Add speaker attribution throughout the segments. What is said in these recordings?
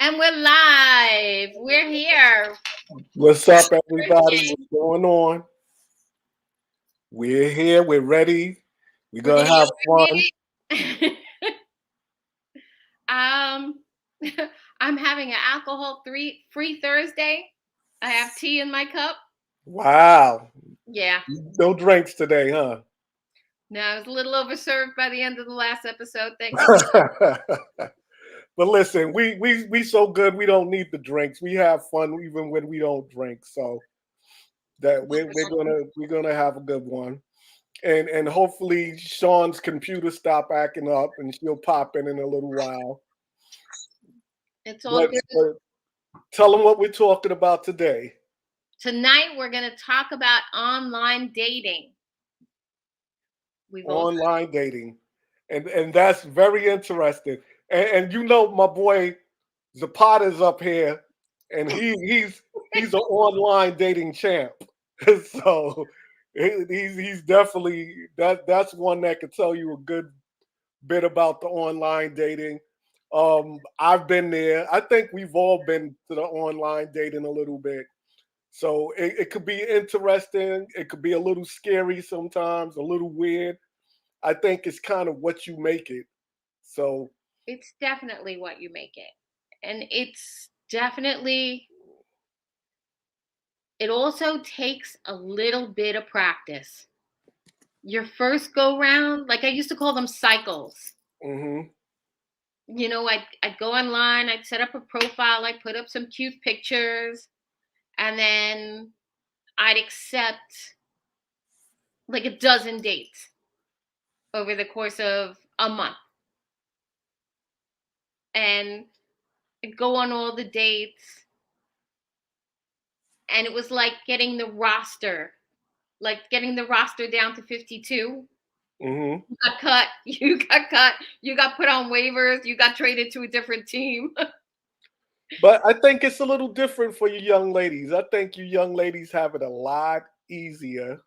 Speaker 1: And we're live. We're here.
Speaker 2: What's up, everybody?
Speaker 1: Thursday.
Speaker 2: What's going on? We're here. We're ready. We're
Speaker 1: We
Speaker 2: gonna have fun.
Speaker 1: made it. um, I'm having an alcohol free Thursday. I have tea in my cup.
Speaker 2: Wow.
Speaker 1: Yeah.
Speaker 2: No drinks today, huh?
Speaker 1: No, I was a little overserved by the end of the last episode. Thanks again.
Speaker 2: But listen, we so good. We don't need the drinks. We have fun even when we don't drink. So that we're gonna have a good one. And hopefully Sean's computer stop acting up and she'll pop in a little while.
Speaker 1: It's all
Speaker 2: But,
Speaker 1: good.
Speaker 2: but tell them what we're talking about today.
Speaker 1: Tonight we're going to talk about online dating. We've all
Speaker 2: Online dating, and that's very interesting. And you know, my boy Zapata's up here, and he's an online dating champ. So he's definitely that's one that could tell you a good bit about the online dating. I've been there. I think we've all been to the online dating a little bit. So it could be interesting. It could be a little scary sometimes, a little weird. I think it's kind of what you make it. So
Speaker 1: it's definitely what you make it. And it's definitely it also takes a little bit of practice. Your first go round, like I used to call them cycles.
Speaker 2: mhm.
Speaker 1: I'd go online, I'd set up a profile, I'd put up some cute pictures, and then I'd accept like a dozen dates over the course of a month. And I'd go on all the dates, and it was like getting the roster down to 52.
Speaker 2: Mhm.
Speaker 1: You got cut, you got put on waivers, you got traded to a different team.
Speaker 2: But I think it's a little different for you young ladies. I think you young ladies have it a lot easier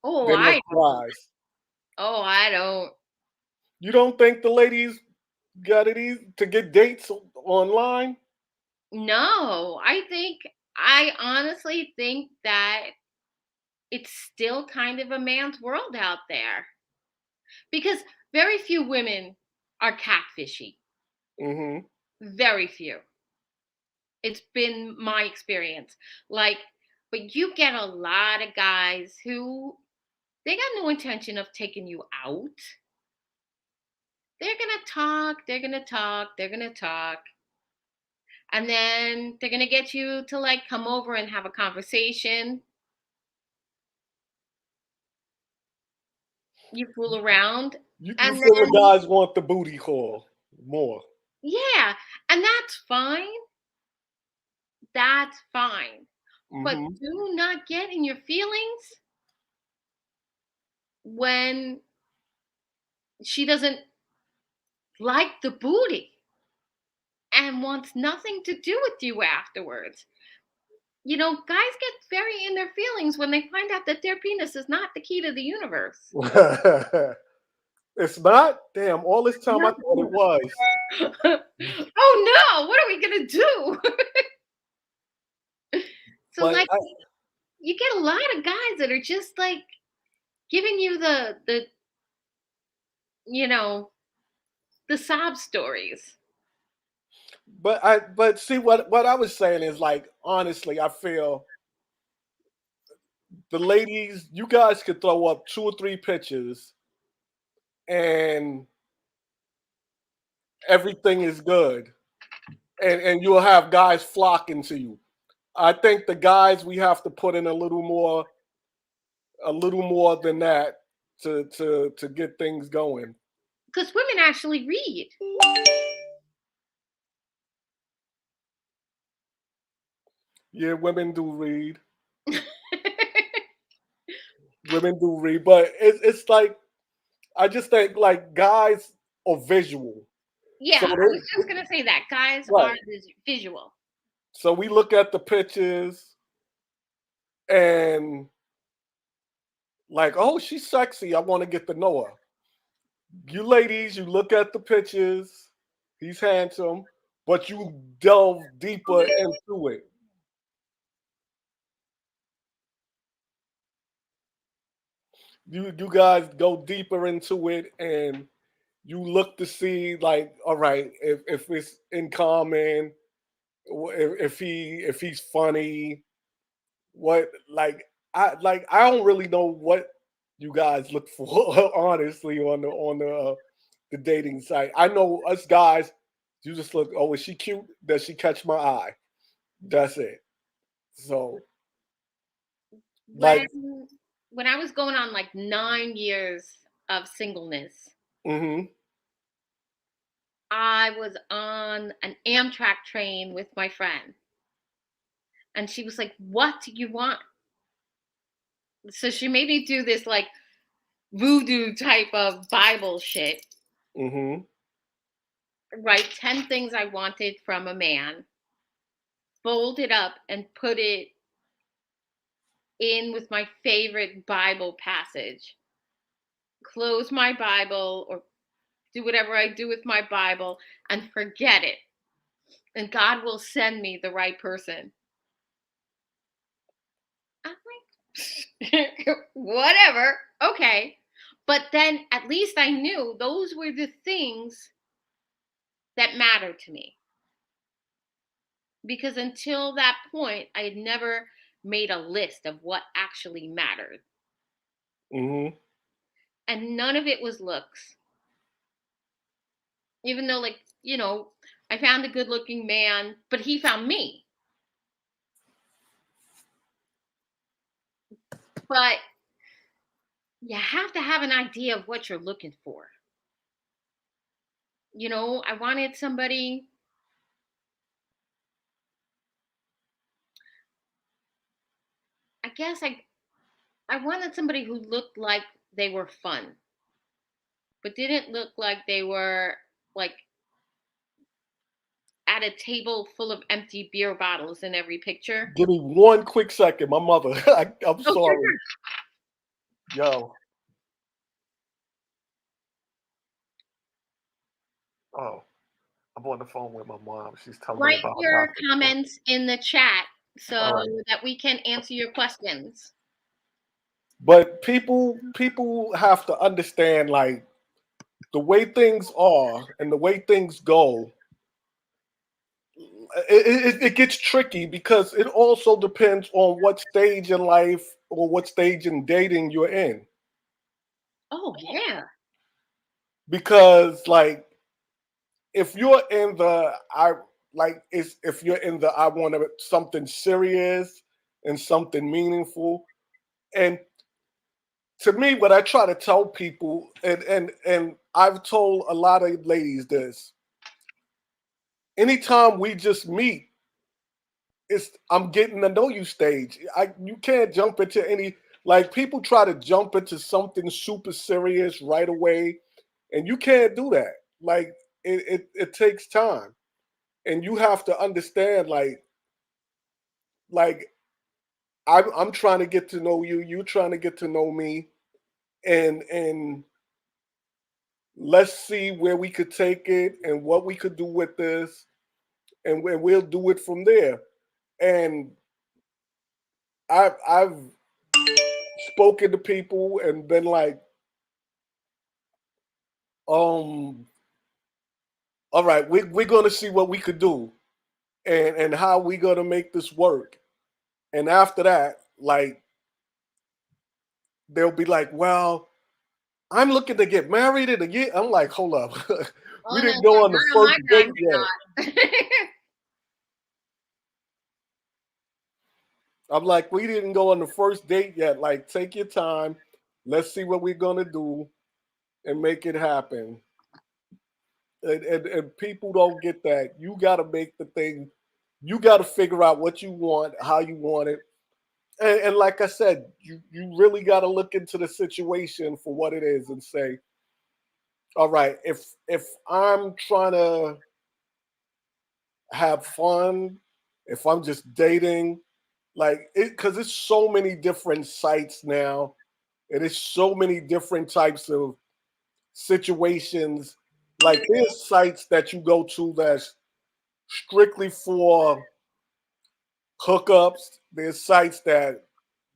Speaker 1: Oh,
Speaker 2: than the
Speaker 1: I don't.
Speaker 2: guys.
Speaker 1: Oh, I don't.
Speaker 2: You don't think the ladies got it easy to get dates online?
Speaker 1: No, I honestly think that it's still kind of a man's world out there because very few women are catfishy.
Speaker 2: Mhm.
Speaker 1: Very few. It's been my experience. Like, but you get a lot of guys who they got no intention of taking you out. They're going to talk, they're going to talk, they're going to talk. And then they're going to get you to like come over and have a conversation. You fool around.
Speaker 2: You
Speaker 1: And
Speaker 2: feel the
Speaker 1: then,
Speaker 2: guys want the booty call more.
Speaker 1: yeah, and that's fine. That's fine. But
Speaker 2: Mhm.
Speaker 1: do not get in your feelings when she doesn't like the booty and wants nothing to do with you afterwards. Guys get very in their feelings when they find out that their penis is not the key to the universe.
Speaker 2: It's not? Damn, all this time I
Speaker 1: No.
Speaker 2: thought it was.
Speaker 1: Oh no, what are we gonna do? So
Speaker 2: But
Speaker 1: like you get a lot of guys that are just like giving you the you know the sob stories.
Speaker 2: but see what I was saying is like honestly, I feel the ladies, you guys could throw up two or three pictures and everything is good. And you'll have guys flocking to you. I think the guys we have to put in a little more than that to get things going.
Speaker 1: Because women actually read.
Speaker 2: Yeah, women do read. Women do read, but it's like I just think like guys are visual.
Speaker 1: Yeah,
Speaker 2: So
Speaker 1: I was just gonna say that guys are
Speaker 2: right.
Speaker 1: visual.
Speaker 2: So we look at the pictures and like, oh, she's sexy. I want to get to know her. You ladies, you look at the pictures. He's handsome. but you delve deeper into it. You guys go deeper into it, and you look to see, like, all right, if it's in common, if he's funny, what, like I don't really know what you guys look for honestly on the dating site. I know us guys, you just look, oh, is she cute? Does she catch my eye? That's it. So like,
Speaker 1: When I was going on like 9 years of singleness,
Speaker 2: mm-hmm,
Speaker 1: I was on an Amtrak train with my friend, and she was like, "What do you want?" So she made me do this like voodoo type of Bible shit.
Speaker 2: mm-hmm.
Speaker 1: Write 10 things I wanted from a man, fold it up, and put it in with my favorite Bible passage. Close my Bible or do whatever I do with my Bible and forget it. And God will send me the right person. I'm like, whatever. Okay. But then at least I knew those were the things that mattered to me. Because until that point, I had never made a list of what actually mattered.
Speaker 2: Mm-hmm.
Speaker 1: And none of it was looks. Even though, like, I found a good looking man, but he found me. But you have to have an idea of what you're looking for. I wanted somebody, I guess I wanted somebody who looked like they were fun, but didn't look like they were like at a table full of empty beer bottles in every picture.
Speaker 2: Give me one quick second. My mother, I'm
Speaker 1: Oh, sure.
Speaker 2: sorry. Yo. Oh, I'm on the phone with my mom. She's telling me
Speaker 1: Write
Speaker 2: about her
Speaker 1: your
Speaker 2: doctor appointment.
Speaker 1: comments in the chat so
Speaker 2: All right.
Speaker 1: that we can answer your questions.
Speaker 2: But people have to understand, like, the way things are and the way things go, it gets tricky because it also depends on what stage in life or what stage in dating you're in.
Speaker 1: Oh, yeah.
Speaker 2: Because, like, if you're in the I like it's if you're in the I want something serious and something meaningful, and to me, what I try to tell people, and I've told a lot of ladies this, anytime we just meet, it's I'm getting to know you stage. You can't jump into any, like, people try to jump into something super serious right away, and you can't do that. Like, it takes time. And you have to understand, like I'm trying to get to know you, you trying to get to know me, and let's see where we could take it and what we could do with this, and we'll do it from there. And I've spoken to people and been like, all right, we're gonna see what we could do, and how we gonna make this work. And after that, like, they'll be like, well, I'm looking to get married in a year. I'm like, hold up. We
Speaker 1: Oh, no,
Speaker 2: didn't go on the
Speaker 1: not on
Speaker 2: first
Speaker 1: my
Speaker 2: date
Speaker 1: time,
Speaker 2: yet.
Speaker 1: you're not.
Speaker 2: I'm like, we didn't go on the first date yet. Like, take your time. Let's see what we're gonna do and make it happen. And people don't get that. You gotta make the thing, you gotta figure out what you want, how you want it. And like I said, you really gotta look into the situation for what it is and say, all right, if I'm trying to have fun, if I'm just dating, like, it, because it's so many different sites now, and it's so many different types of situations. Like, there's sites that you go to that's strictly for hookups. There's sites that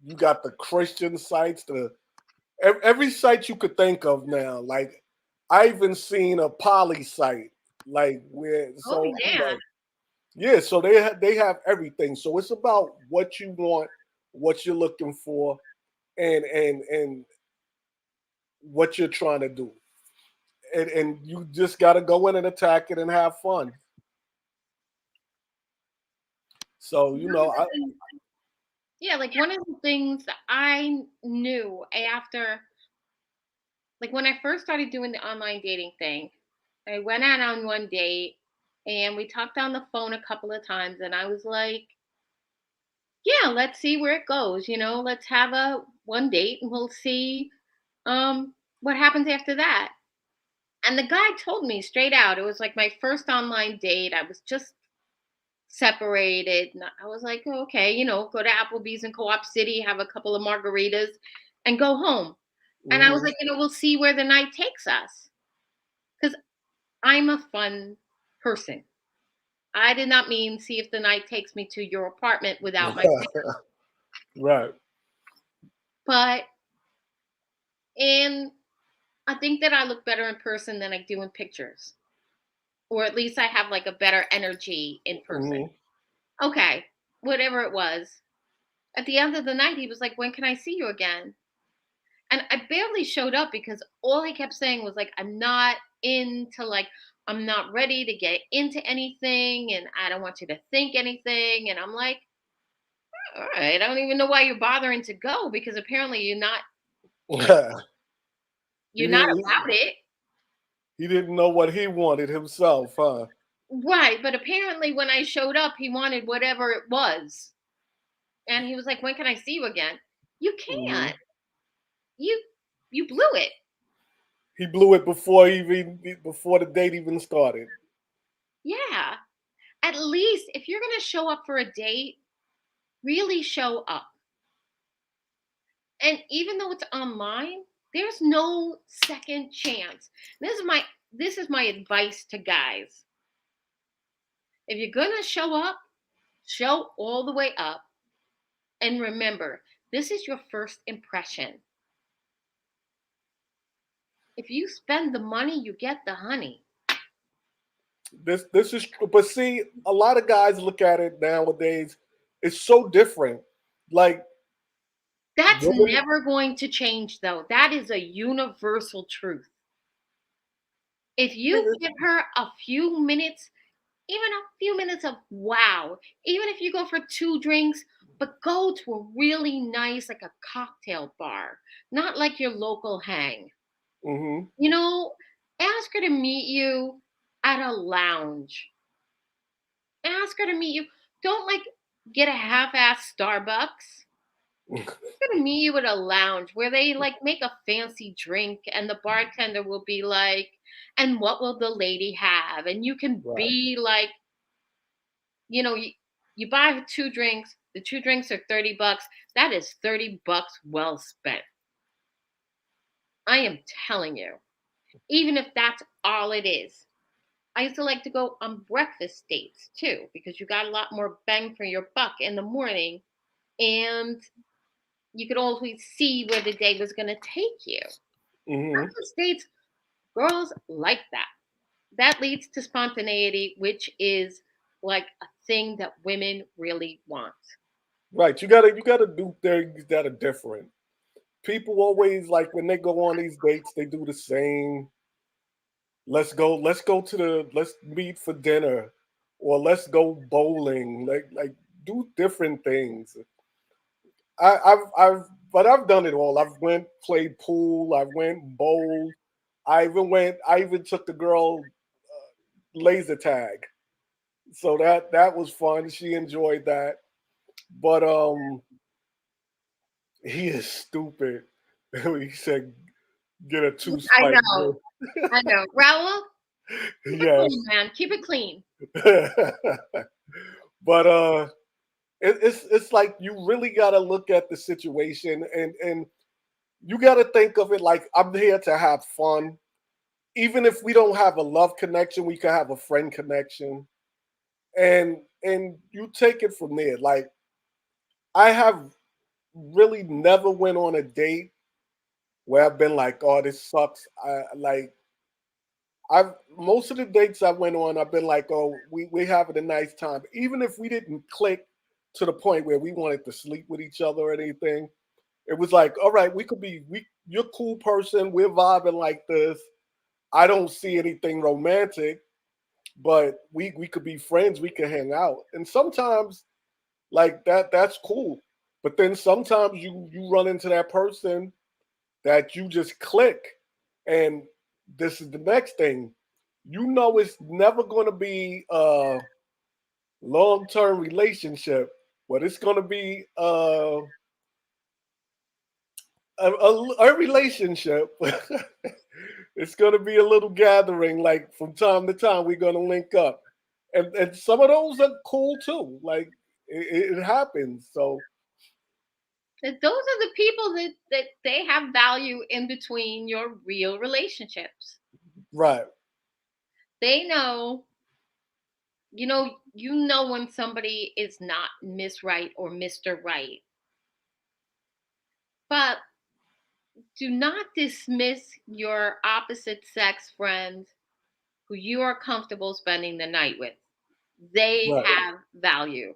Speaker 2: you got the Christian sites, the every site you could think of now. Like I even seen a poly site, like where
Speaker 1: Oh
Speaker 2: so I'm
Speaker 1: yeah.
Speaker 2: like, yeah, so they have everything. So it's about what you want, what you're looking for, and what you're trying to do. And you just gotta go in and attack it and have fun. So,
Speaker 1: One of the things- Yeah, like one of the things that I knew after, like when I first started doing the online dating thing, I went out on one date and we talked on the phone a couple of times, and I was like, yeah, let's see where it goes. Let's have a one date and we'll see what happens after that. And the guy told me straight out, it was like my first online date. I was just separated. And I was like, "Oh, okay, go to Applebee's in Co-op City, have a couple of margaritas, and go home." And I was
Speaker 2: Mhm.
Speaker 1: like, we'll see where the night takes us. Because I'm a fun person. I did not mean see if the night takes me to your apartment without my
Speaker 2: Right.
Speaker 1: but and I think that I look better in person than I do in pictures. Or at least I have like a better energy in person.
Speaker 2: Mhm.
Speaker 1: Okay, whatever it was. At the end of the night, he was like, "When can I see you again?" And I barely showed up because all he kept saying was like, I'm not ready to get into anything and I don't want you to think anything. And I'm like, all right, I don't even know why you're bothering to go because apparently
Speaker 2: he
Speaker 1: you're not
Speaker 2: didn't
Speaker 1: about it.
Speaker 2: he didn't know what he wanted himself, huh?
Speaker 1: Right. But apparently when I showed up, he wanted whatever it was. And he was like, "When can I see you again?" You
Speaker 2: Mhm.
Speaker 1: can't. You you blew it.
Speaker 2: He blew it before the date even started.
Speaker 1: Yeah. At least if you're gonna show up for a date, really show up. And even though it's online, there's no second chance. This is my advice to guys. If you're gonna show up, show all the way up. And remember, this is your first impression. If you spend the money, you get the honey.
Speaker 2: This is true. But see, a lot of guys look at it nowadays. It's so different. Like
Speaker 1: That's
Speaker 2: women,
Speaker 1: never going to change, though. That is a universal truth. If you give her a few minutes, even a few minutes of wow, even if you go for two drinks, but go to a really nice, like a cocktail bar, not like your local hang.
Speaker 2: hmm
Speaker 1: You know, ask her to meet you at a lounge. Ask her to meet you. Don't like get a half-ass Starbucks. Gonna meet you at a lounge where they like make a fancy drink and the bartender will be like, and what will the lady have? And you can
Speaker 2: right.
Speaker 1: be like, you buy two drinks, the two drinks are $30. That is $30 well spent. I am telling you. Even if that's all it is. I used to like to go on breakfast dates too, because you got a lot more bang for your buck in the morning and you could always see where the day was gonna take you.
Speaker 2: hmm
Speaker 1: Breakfast dates, girls like that. That leads to spontaneity, which is like a thing that women really want.
Speaker 2: Right. You gotta do things that are different. People always like when they go on these dates, they do the same. Let's meet for dinner, or let's go bowling. Like do different things. But I've done it all. I've went played pool. I went bowled. I even took the girl laser tag. So that was fun. She enjoyed that. But he is stupid. He said get a two
Speaker 1: I
Speaker 2: spike
Speaker 1: know.
Speaker 2: drink.
Speaker 1: I know. Raul, keep it clean,
Speaker 2: Yes.
Speaker 1: man. Keep it clean.
Speaker 2: But it's like you really gotta look at the situation and you gotta think of it like I'm here to have fun. Even if we don't have a love connection, we can have a friend connection. and you take it from there. Like I have really never went on a date where I've been like, "Oh, this sucks." I like I've most of the dates I went on, I've been like, "Oh, we having a nice time," even if we didn't click to the point where we wanted to sleep with each other or anything. It was like, "All right, we could be we you're a cool person, we're vibing like this. I don't see anything romantic, but we could be friends, we could hang out." And sometimes like that's cool. But then sometimes you run into that person that you just click. And this is the next thing. You know it's never going to be a long-term relationship, but it's going to be a relationship. It's going to be a little gathering. Like from time to time, we're going to link up, and some of those are cool too. Like it happens. So
Speaker 1: That those are the people that they have value in between your real relationships.
Speaker 2: right.
Speaker 1: They know, you know when somebody is not Miss Right or Mr. Right. But do not dismiss your opposite sex friends who you are comfortable spending the night with. They
Speaker 2: Right.
Speaker 1: have value.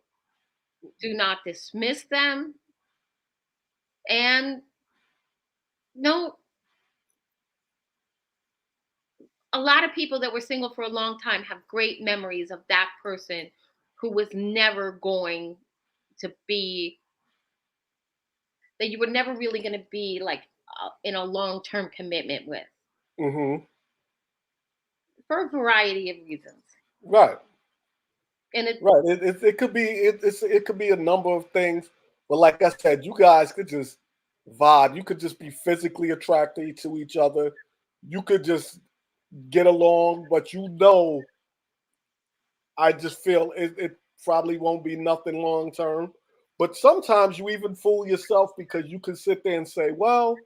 Speaker 1: Do not dismiss them. And no, a lot of people that were single for a long time have great memories of that person who was never going to be, that you were never really going to be like in a long-term commitment with,
Speaker 2: Hmm.
Speaker 1: for a variety of reasons.
Speaker 2: Right.
Speaker 1: And it
Speaker 2: Right. It could be it could be a number of things, but like I said, you guys could just vibe. You could just be physically attracted to each other. You could just get along, but I just feel it probably won't be nothing long term. But sometimes you even fool yourself because you can sit there and say, "Well,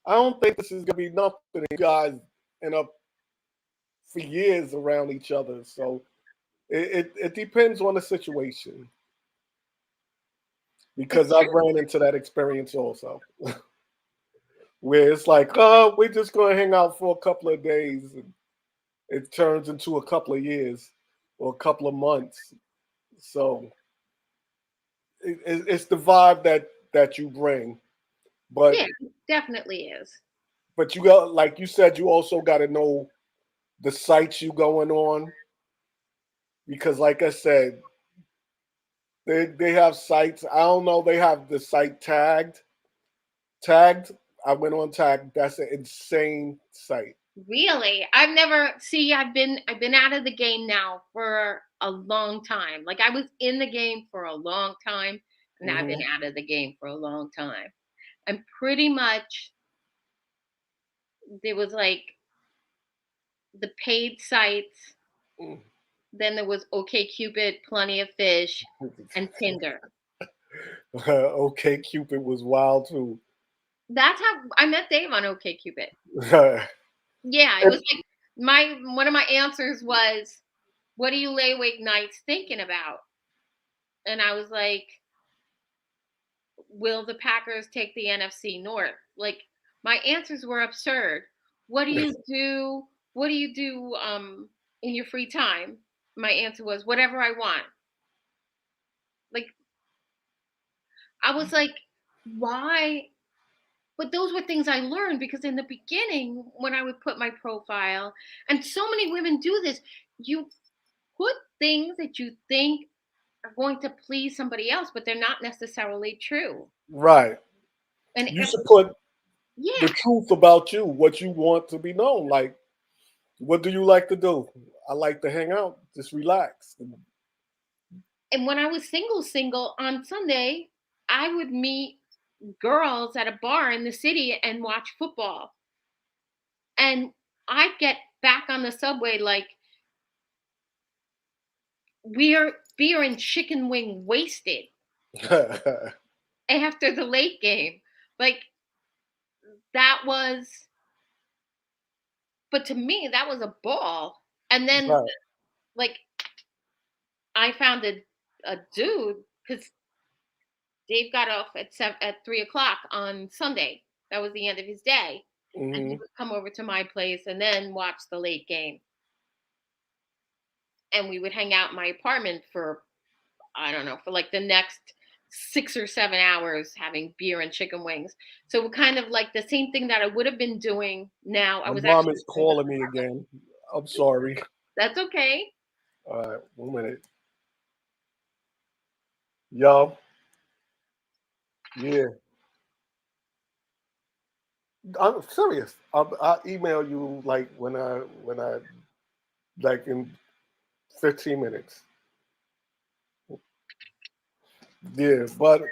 Speaker 2: I don't think this is gonna be nothing." And you guys end up for years around each other. So it depends on the situation.
Speaker 1: it's
Speaker 2: Because I've
Speaker 1: true.
Speaker 2: ran into that experience also, where it's like, oh, we're just going to hang out for a couple of days, and it turns into a couple of years or a couple of months. So it's the vibe that you bring,
Speaker 1: Yeah,
Speaker 2: but
Speaker 1: it definitely is.
Speaker 2: you got like you said, you also got to know the sites you going on because, like I said, they have sites. I don't know. They have the site tagged. I went on tag. That's an insane site.
Speaker 1: Really, I've never see. I've been out of the game now for a long time. Like I was in the game for a long time, and I've been
Speaker 2: Hmm.
Speaker 1: out of the game for a long time. And pretty much there was like the paid sites, then there was OkCupid, Plenty of Fish, and Tinder.
Speaker 2: Okay, Cupid was wild too.
Speaker 1: That's how I met Dave on OkCupid.
Speaker 2: And-
Speaker 1: Yeah, it was like my one of my answers was, "What do you lay awake nights thinking about?" And I was like, "Will the Packers take the NFC North?" Like my answers were absurd. What do you do? What do you do in your free time? My answer was whatever I want. Like I was like, why? But those were things I learned because in the beginning, when I would put my profile, and so many women do this, you put things that you think are going to please somebody else, but they're not necessarily true.
Speaker 2: right.
Speaker 1: And
Speaker 2: You should put the
Speaker 1: yeah,
Speaker 2: truth about you, what you want to be known. Like, what do you like to do? I like to hang out, just relax.
Speaker 1: and when I was single on Sunday, I would meet girls at a bar in the city and watch football. And I'd get back on the subway like we're beer and chicken wing wasted after the late game. Like that was, but to me, that was a ball. And then
Speaker 2: Right.
Speaker 1: like I found a dude because Dave got off at 3 o'clock on Sunday. That was the end of his day, and he
Speaker 2: Hmm.
Speaker 1: would come over to my place and then watch the late game. And we would hang out in my apartment for, I don't know, for like the next 6 or 7 hours having beer and chicken wings. So kind of like the same thing that I would have been doing now. I
Speaker 2: My
Speaker 1: was
Speaker 2: mom
Speaker 1: actually
Speaker 2: is
Speaker 1: doing.
Speaker 2: calling me again. I'm sorry.
Speaker 1: That's okay.
Speaker 2: All right, 1 minute. Yo, yeah, I'm serious. I'll email you like when I like in 15 minutes. Yeah, but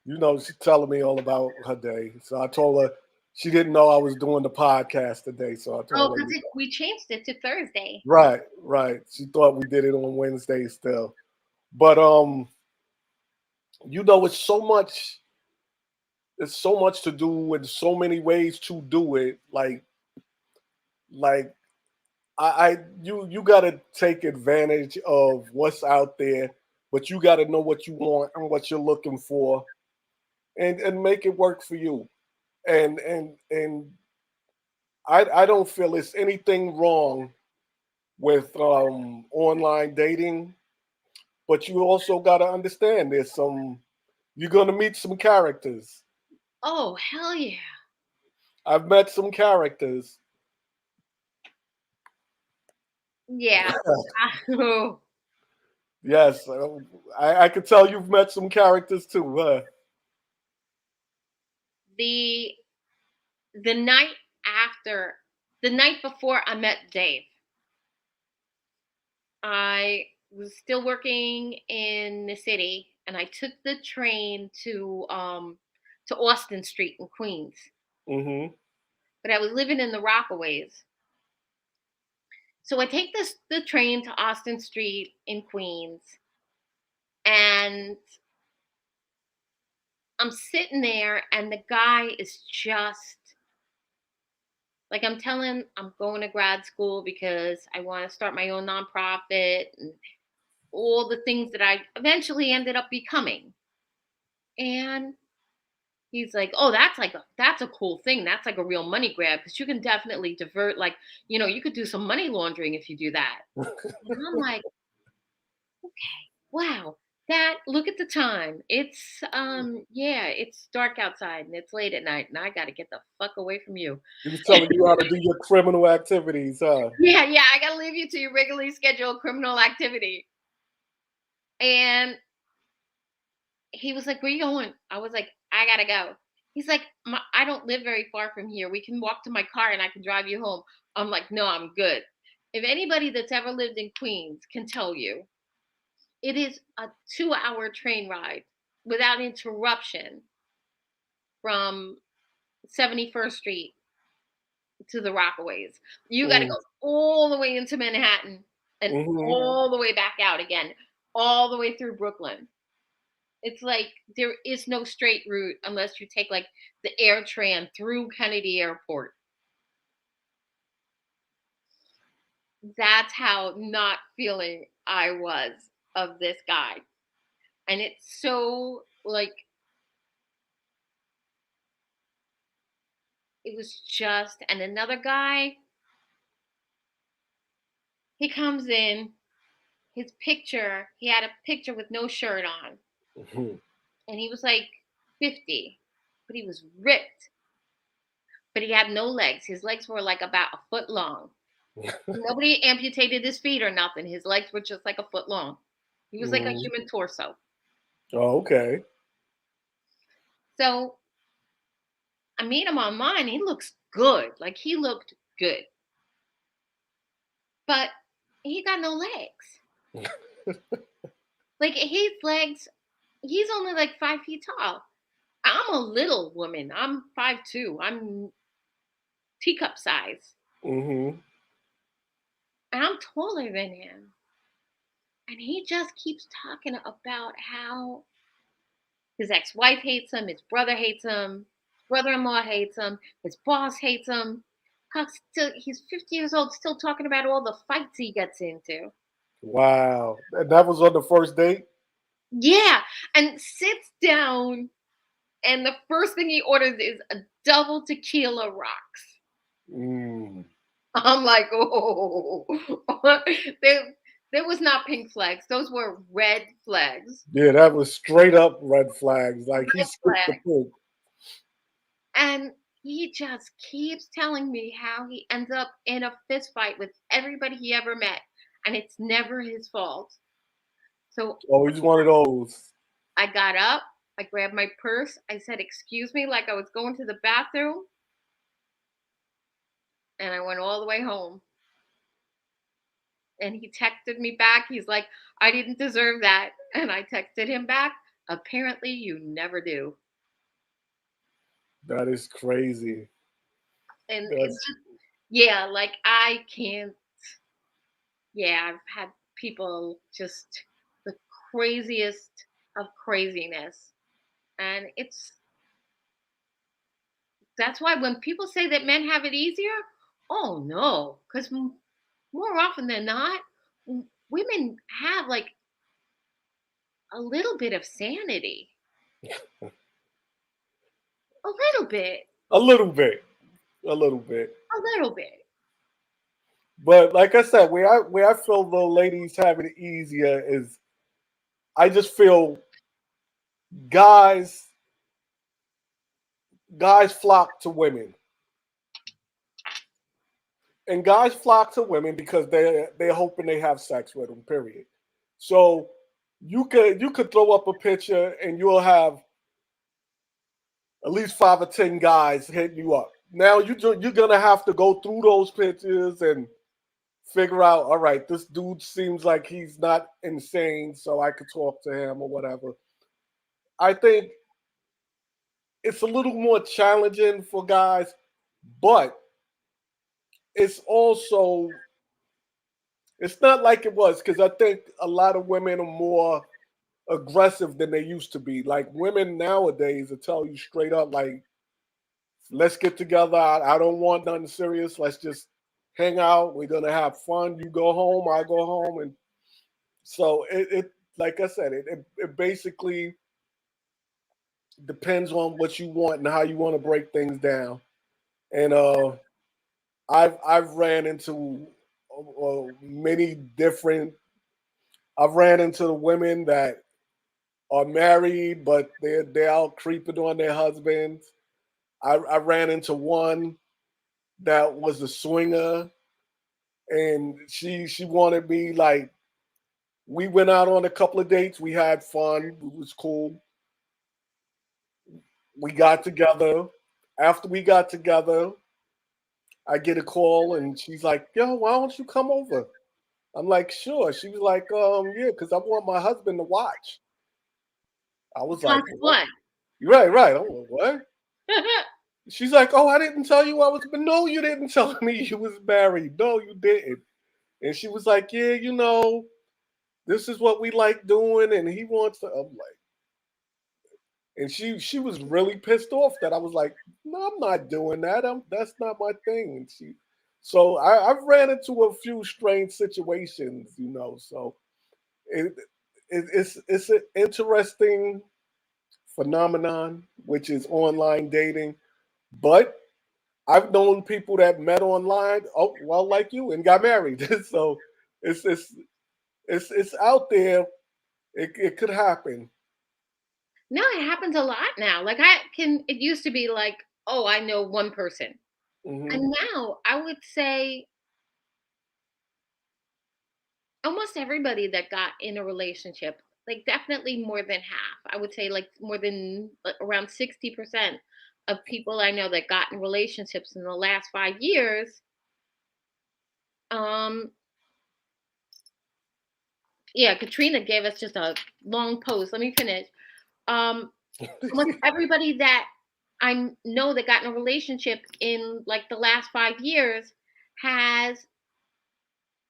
Speaker 2: she's telling me all about her day. So I told her she didn't know I was doing the podcast today. So I
Speaker 1: Oh,
Speaker 2: told her,
Speaker 1: because we changed it to Thursday.
Speaker 2: right, right. She thought we did it on Wednesday still. But it's so much to do and so many ways to do it. Like you gotta take advantage of what's out there, but you gotta know what you want and what you're looking for and make it work for you. And I don't feel it's anything wrong with online dating, but you also gotta understand you're gonna meet some characters.
Speaker 1: Oh, hell yeah.
Speaker 2: I've met some characters.
Speaker 1: Yeah. Oh,
Speaker 2: Yes, I could tell you've met some characters too.
Speaker 1: the the night after, the night before I met Dave, I was still working in the city, and I took the train to Austin Street in Queens.
Speaker 2: Mm-hmm.
Speaker 1: But I was living in the Rockaways. So I take the train to Austin Street in Queens, and I'm sitting there, and the guy is just like, I'm telling, I'm going to grad school because I want to start my own nonprofit and all the things that I eventually ended up becoming. And he's like, "Oh, that's a cool thing. That's like a real money grab because you can definitely divert, like, you could do some money laundering if you do that." And I'm like, "Wow, that look at the time. It's yeah, it's dark outside and it's late at night and I got to get the fuck away from you."
Speaker 2: He was telling you how to do your criminal activities, huh?
Speaker 1: Yeah, yeah, I got to leave you to your regularly scheduled criminal activity. And he was like, "Where you going?" I was like, "I gotta go." He's like, "I don't live very far from here. We can walk to my car and I can drive you home." I'm like, "No, I'm good." If anybody that's ever lived in Queens can tell you, it is a 2-hour train ride without interruption from 71st Street to the Rockaways. You got to
Speaker 2: Mm,
Speaker 1: go all the way into Manhattan and
Speaker 2: mm-hmm.
Speaker 1: all the way back out again, all the way through Brooklyn. It's like there is no straight route unless you take like the AirTran through Kennedy Airport. That's how not feeling I was of this guy. And it's so like it was just, and another guy, he comes in, his picture, he had a picture with no shirt on,
Speaker 2: Mhm.
Speaker 1: and he was like 50, but he was ripped, but he had no legs. His legs were like about a foot long. Nobody amputated his feet or nothing. His legs were just like a foot long. He was like a
Speaker 2: Mhm.
Speaker 1: human torso.
Speaker 2: Oh, okay.
Speaker 1: So I meet him online. He looks good. Like he looked good. But he got no legs. Like his legs, he's only like 5 feet tall. I'm a little woman. I'm 5'2". I'm teacup size.
Speaker 2: Hmm.
Speaker 1: And I'm taller than him. And he just keeps talking about how his ex-wife hates him, his brother hates him, his brother-in-law hates him, his boss hates him. He's 50 years old, still talking about all the fights he gets into.
Speaker 2: Wow. And that was on the first date?
Speaker 1: Yeah, and sits down, and the first thing he orders is a double tequila rocks.
Speaker 2: Mm.
Speaker 1: I'm like, oh, there, there was not pink flags; those were red flags.
Speaker 2: Yeah, that was straight up red flags. Like he
Speaker 1: Red
Speaker 2: skipped the
Speaker 1: flags.
Speaker 2: pink.
Speaker 1: And he just keeps telling me how he ends up in a fist fight with everybody he ever met, and it's never his fault. So
Speaker 2: Oh, he's one of those.
Speaker 1: I got up, I grabbed my purse, I said, "Excuse me," like I was going to the bathroom, and I went all the way home. And he texted me back. He's like, "I didn't deserve that." And I texted him back, "Apparently, you never do."
Speaker 2: That is crazy.
Speaker 1: And it's
Speaker 2: That's
Speaker 1: just, yeah, like I can't. Yeah, I've had people just the craziest of craziness. And it's that's why when people say that men have it easier, oh no, because more often than not, women have like a little bit of sanity, a little bit,
Speaker 2: a little bit. A little bit.
Speaker 1: a little bit.
Speaker 2: But like I said, where I feel the ladies have it easier is I just feel guys guys flock to women. And guys flock to women because they're hoping they have sex with them, period. So you could throw up a picture and you'll have at least 5 or 10 guys hitting you up. Now you're gonna have to go through those pictures and figure out, all right, this dude seems like he's not insane, so I could talk to him or whatever. I think it's a little more challenging for guys, but it's also it's not like it was because I think a lot of women are more aggressive than they used to be. Like women nowadays will tell you straight up, like, let's get together. I don't want nothing serious. Let's just hang out. We're gonna have fun. You go home, I go home, and so it like I said, it basically depends on what you want and how you want to break things down. And I've ran into many different. I've ran into the women that are married, but they're out creeping on their husbands. I ran into one that was a swinger, and she wanted me like we went out on a couple of dates. We had fun. It was cool. We got together. After we got together, I get a call and she's like, "Yo, why don't you come over?" I'm like, "Sure." She was like, yeah, because I want my husband to watch." I was
Speaker 1: Plus
Speaker 2: like, "What?"
Speaker 1: one.
Speaker 2: Right, right. I'm like, "What?" She's like, "Oh, I didn't tell you I was." But no, you didn't tell me you was married. No, you didn't. And she was like, "Yeah, this is what we like doing, and he wants to." I'm like, and she was really pissed off that I was like, "No, I'm not doing that. That's not my thing." And so I've ran into a few strange situations. So it, it's an interesting phenomenon, which is online dating. But I've known people that met online, oh well, like you, and got married. So it's it's it's out there. It could happen.
Speaker 1: No, it happens a lot now. Like I can it used to be like, "Oh, I know one person."
Speaker 2: Hmm.
Speaker 1: And now I would say almost everybody that got in a relationship, like definitely more than half. I would say like more than like, around 60% of people I know that got in relationships in the last 5 years, um yeah, Katrina gave us just a long post. Let me finish. Um Almost everybody that know that got in a relationship in like the last 5 years has,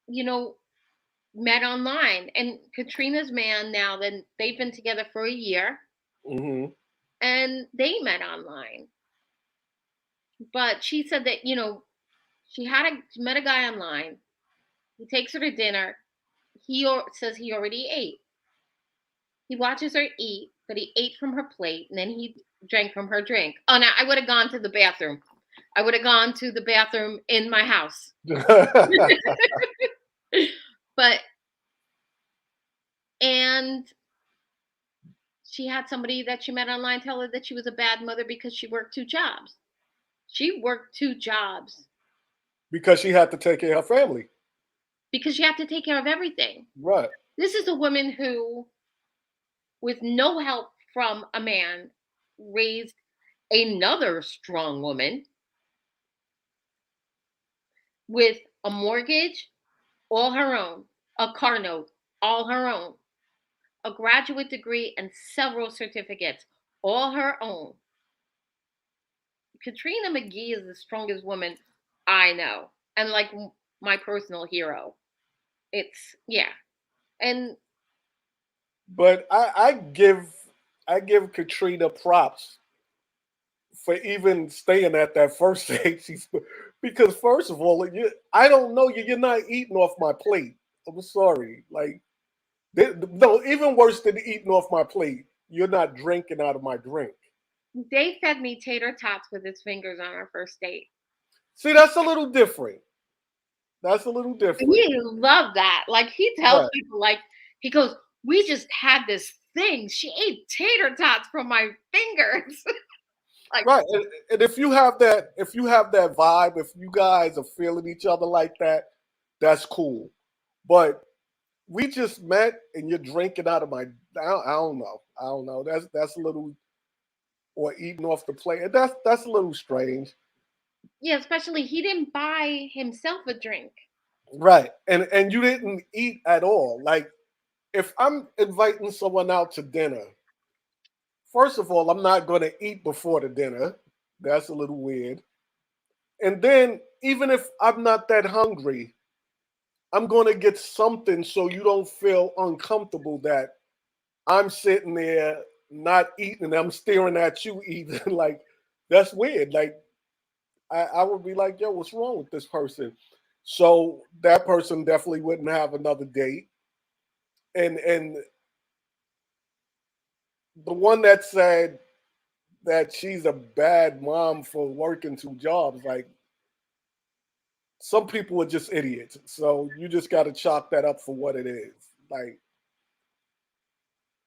Speaker 1: you know, met online. And Katrina's man now, then they've been together for a year
Speaker 2: Hmm.
Speaker 1: and they met online. But she said that, she met a guy online. He takes her to dinner. says he already ate. He watches her eat, but he ate from her plate and then he drank from her drink. Oh, now I would have gone to the bathroom. I would have gone to the bathroom in my house. But, and she had somebody that she met online tell her that she was a bad mother because she worked 2 jobs. She worked 2 jobs
Speaker 2: Because she had to take care of her family.
Speaker 1: because she had to take care of everything.
Speaker 2: Right.
Speaker 1: This is a woman who, with no help from a man, raised another strong woman with a mortgage, all her own, a car note, all her own, a graduate degree, and several certificates, all her own. Katrina McGee is the strongest woman I know, and like my personal hero. It's, yeah, and
Speaker 2: But I give Katrina props for even staying at that first date. Because first of all, I don't know you. You're not eating off my plate. I'm sorry. Like no, even worse than eating off my plate. You're not drinking out of my drink.
Speaker 1: Dave fed me tater tots with his fingers on our first date.
Speaker 2: See, that's a little different. That's a little different.
Speaker 1: He loved that. Like he tells
Speaker 2: Right.
Speaker 1: people, like he goes, "We just had this thing. She ate tater tots from my fingers." Like,
Speaker 2: Right. And if you have that vibe, if you guys are feeling each other like that, that's cool. But we just met and you're drinking out of my I don't know. I don't know. That's a little or eating off the plate. That's a little strange.
Speaker 1: yeah, especially he didn't buy himself a drink.
Speaker 2: Right. And you didn't eat at all. Like if I'm inviting someone out to dinner, first of all, I'm not gonna eat before the dinner. That's a little weird. And then even if I'm not that hungry, I'm gonna get something so you don't feel uncomfortable that I'm sitting there not eating and I'm staring at you eating. Like that's weird. Like I would be like, yo, what's wrong with this person? So that person definitely wouldn't have another date. And the one that said that she's a bad mom for working 2 jobs, like some people are just idiots. So you just gotta chalk that up for what it is. Like,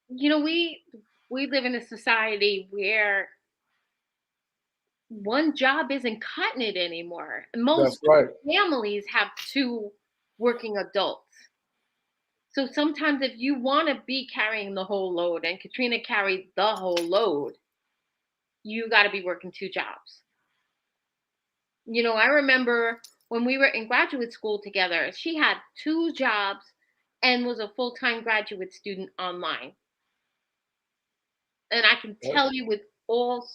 Speaker 1: You know, we live in a society where one job isn't cutting it anymore.
Speaker 2: that's
Speaker 1: Most
Speaker 2: right.
Speaker 1: families have 2 working adults. So sometimes if you want to be carrying the whole load, and Katrina carried the whole load, you got to be working 2 jobs. You know, I remember when we were in graduate school together, she had 2 jobs and was a full-time graduate student online. And I can tell you with all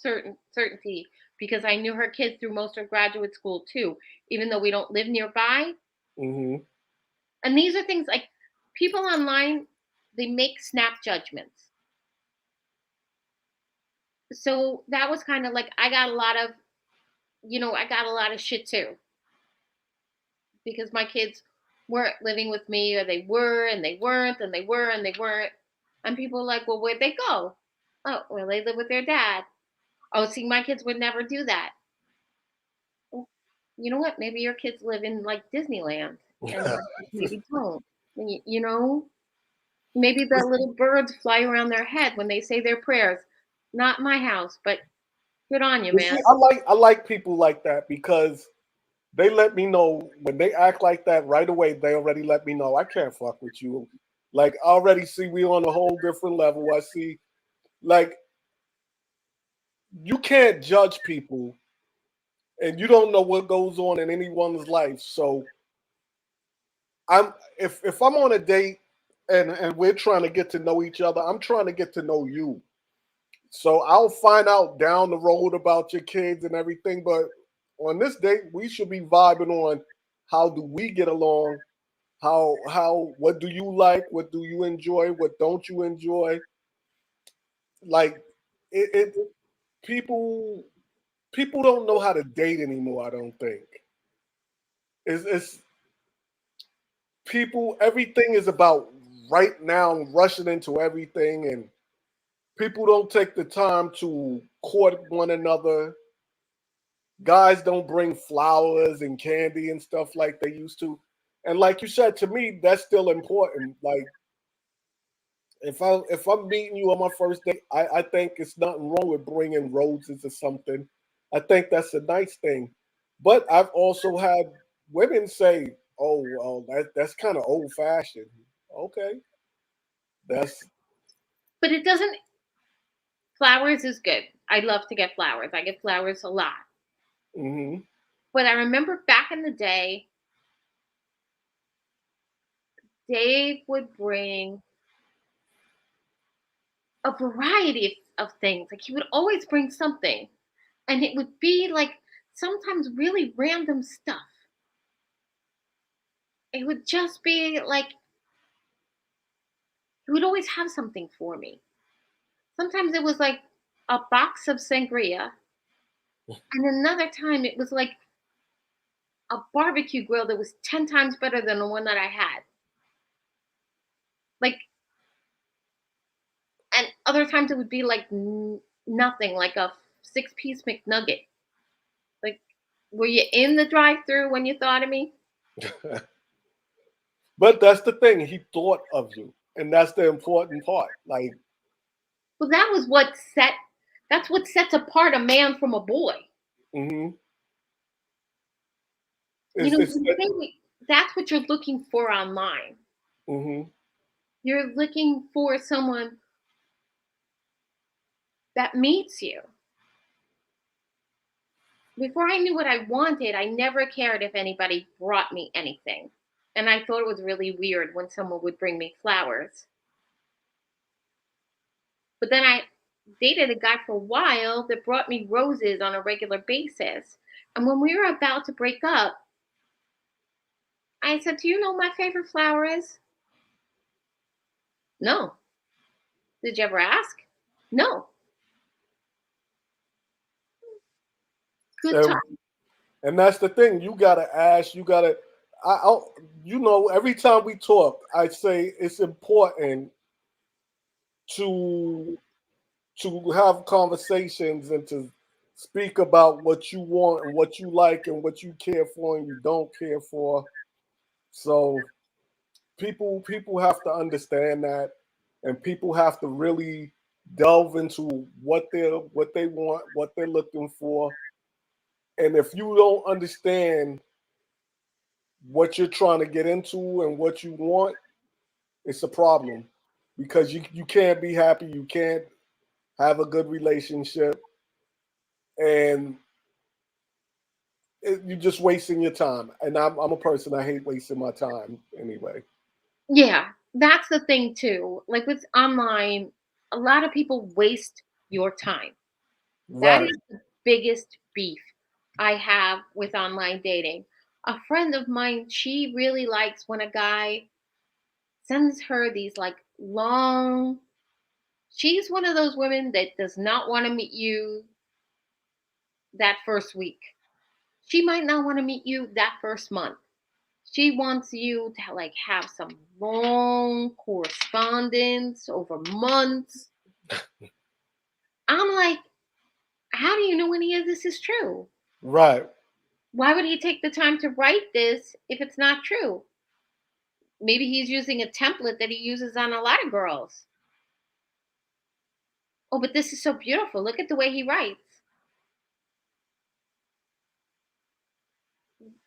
Speaker 1: certainty, because I knew her kids through most of graduate school too, even though we don't live nearby.
Speaker 2: Hmm.
Speaker 1: And these are things like people online, they make snap judgments. So that was kind of like I got a lot of shit too, because my kids weren't living with me, or they were and they weren't and they were and they weren't. And people were like, well, where'd they go? Oh, well, they live with their dad. Oh, see, my kids would never do that. Well, you know what? Maybe your kids live in like Disneyland and my kids maybe don't. You know, maybe the little birds fly around their head when they say their prayers. Not my house, but good on you,
Speaker 2: You see,
Speaker 1: man.
Speaker 2: I like people like that because they let me know when they act like that right away. They already let me know I can't fuck with you. Like I already see we on a whole different level. I see like you can't judge people and you don't know what goes on in anyone's life. So I'm if I'm on a date and we're trying to get to know each other, I'm trying to get to know you. So I'll find out down the road about your kids and everything. But on this date, we should be vibing on how do we get along? How what do you like? What do you enjoy? What don't you enjoy? Like it people people don't know how to date anymore, I don't think. It's people, everything is about right now, rushing into everything, and people don't take the time to court one another. Guys don't bring flowers and candy and stuff like they used to. And like you said, to me, that's still important. Like if I'm meeting you on my first date, I think it's nothing wrong with bringing roses or something. I think that's a nice thing. But I've also had women say, "Oh, well, that's kind of old fashioned." Okay, that's
Speaker 1: But it doesn't. Flowers is good. I love to get flowers. I get flowers a lot.
Speaker 2: hmm
Speaker 1: But I remember back in the day, Dave would bring a variety of things. Like he would always bring something, and it would be like sometimes really random stuff. It would just be like he would always have something for me. Sometimes it was like a box of sangria, and another time it was like a barbecue grill that was 10 times better than the one that I had. Like, and other times it would be like nothing, like a 6-piece McNugget. Like, were you in the drive-through when you thought of me?
Speaker 2: but that's the thing. He thought of you, and that's the important part. Like,
Speaker 1: Well, that's what sets apart a man from a boy.
Speaker 2: hmm
Speaker 1: You
Speaker 2: it's,
Speaker 1: know,
Speaker 2: it's
Speaker 1: that's what you're looking for online.
Speaker 2: hmm
Speaker 1: You're looking for someone that meets you. Before I knew what I wanted, I never cared if anybody brought me anything. And I thought it was really weird when someone would bring me flowers. But then I dated a guy for a while that brought me roses on a regular basis. And when we were about to break up, I said, "Do you know what my favorite flower is?" "No." "Did you ever ask?" "No." Good
Speaker 2: and,
Speaker 1: talk.
Speaker 2: and that's the thing. You gotta ask. You gotta. I'll, every time we talk, I say it's important to have conversations and to speak about what you want and what you like and what you care for and you don't care for. So people have to understand that, and people have to really delve into what they want, what they're looking for. And if you don't understand what you're trying to get into and what you want, it's a problem because you can't be happy, you can't have a good relationship, and you're just wasting your time. And I'm a person, I hate wasting my time anyway.
Speaker 1: Yeah, that's the thing too. Like with online, a lot of people waste your time. That
Speaker 2: Right.
Speaker 1: is the biggest beef I have with online dating. A friend of mine, she really likes when a guy sends her these like long. She's one of those women that does not want to meet you that first week. She might not want to meet you that first month. She wants you to like have some long correspondence over months. I'm like, how do you know any of this is true?
Speaker 2: Right.
Speaker 1: Why would he take the time to write this if it's not true? Maybe he's using a template that he uses on a lot of girls. Oh, but this is so beautiful. Look at the way he writes.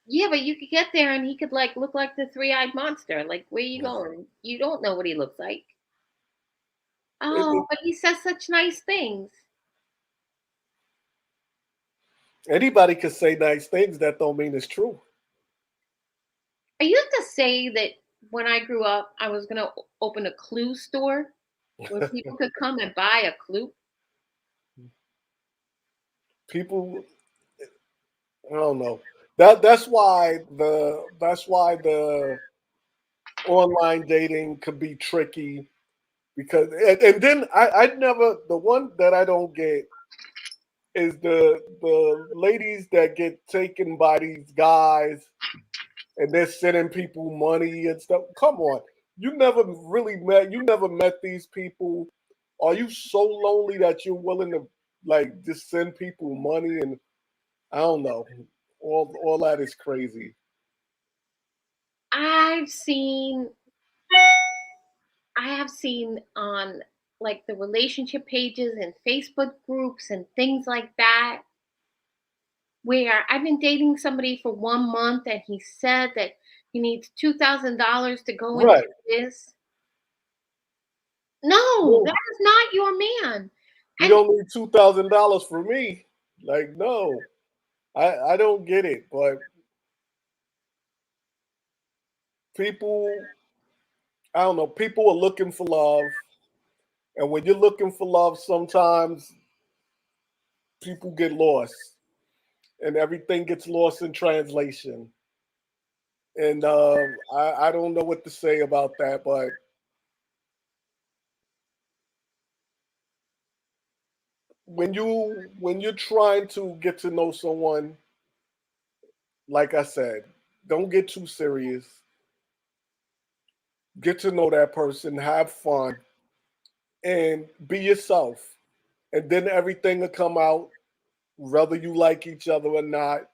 Speaker 1: Yeah, but you could get there and he could like look like the three-eyed monster. Like, where you going? You don't know what he looks like.
Speaker 2: It,
Speaker 1: Oh, but he says such nice things.
Speaker 2: anybody can say nice things. That don't mean it's true.
Speaker 1: I used to say that when I grew up, I was gonna open a clue store where people could come and buy a clue.
Speaker 2: People, I don't know. That's why the online dating could be tricky because and then I never the one that I don't get is the ladies that get taken by these guys and they're sending people money and stuff. Come on, you never met these people. Are you so lonely that you're willing to like just send people money? And I don't know. All that is crazy.
Speaker 1: I've seen I have seen on like the relationship pages and Facebook groups and things like that where I've been dating somebody for 1 month and he said that he needs $2,000 to go into
Speaker 2: Right.
Speaker 1: this. No,
Speaker 2: No,
Speaker 1: that is not your man.
Speaker 2: you
Speaker 1: And
Speaker 2: don't need $2,000 for me. Like, no, I don't get it. But people, I don't know. People are looking for love, and when you're looking for love, sometimes people get lost, and everything gets lost in translation. And I don't know what to say about that, but when you're trying to get to know someone, like I said, don't get too serious. Get to know that person, have fun, and be yourself. And then everything will come out, whether you like each other or not,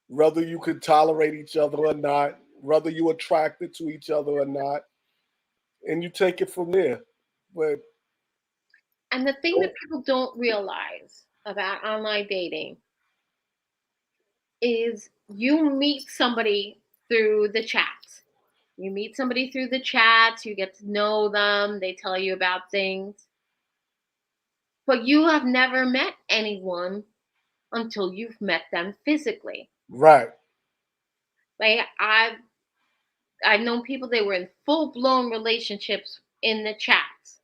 Speaker 2: whether you could tolerate each other or not, whether you're attracted to each other or not, and you take it from there. But
Speaker 1: the thing that
Speaker 2: don't,
Speaker 1: people don't realize about online dating is you meet somebody through the chats. You meet somebody through the chats, you get to know them, they tell you about things, but you have never met anyone until you've met them physically.
Speaker 2: right,
Speaker 1: Like I've known people they were in full blown relationships in the chats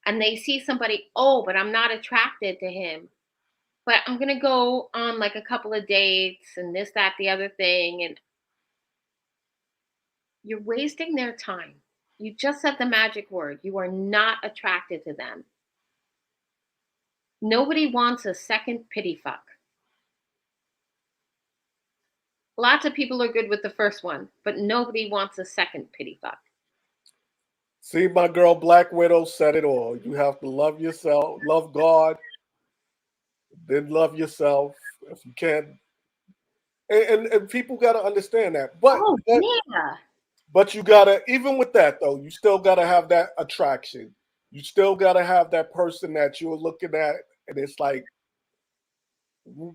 Speaker 1: and they see somebody, oh, but I'm not attracted to him. But I'm gonna go on like a couple of dates and this, that, the other thing, and you're wasting their time. You just said the magic word. You are not attracted to them. Nobody wants a second pity fuck. Lots of people are good with the first one, but nobody wants a second pity fuck.
Speaker 2: see, my girl Black Widow said it all. You have to love yourself, love God, then love yourself. If you can't, and people got to understand that.
Speaker 1: Oh yeah.
Speaker 2: But you gotta, even with that though, you still gotta have that attraction. You still gotta have that person that you're looking at, and it's like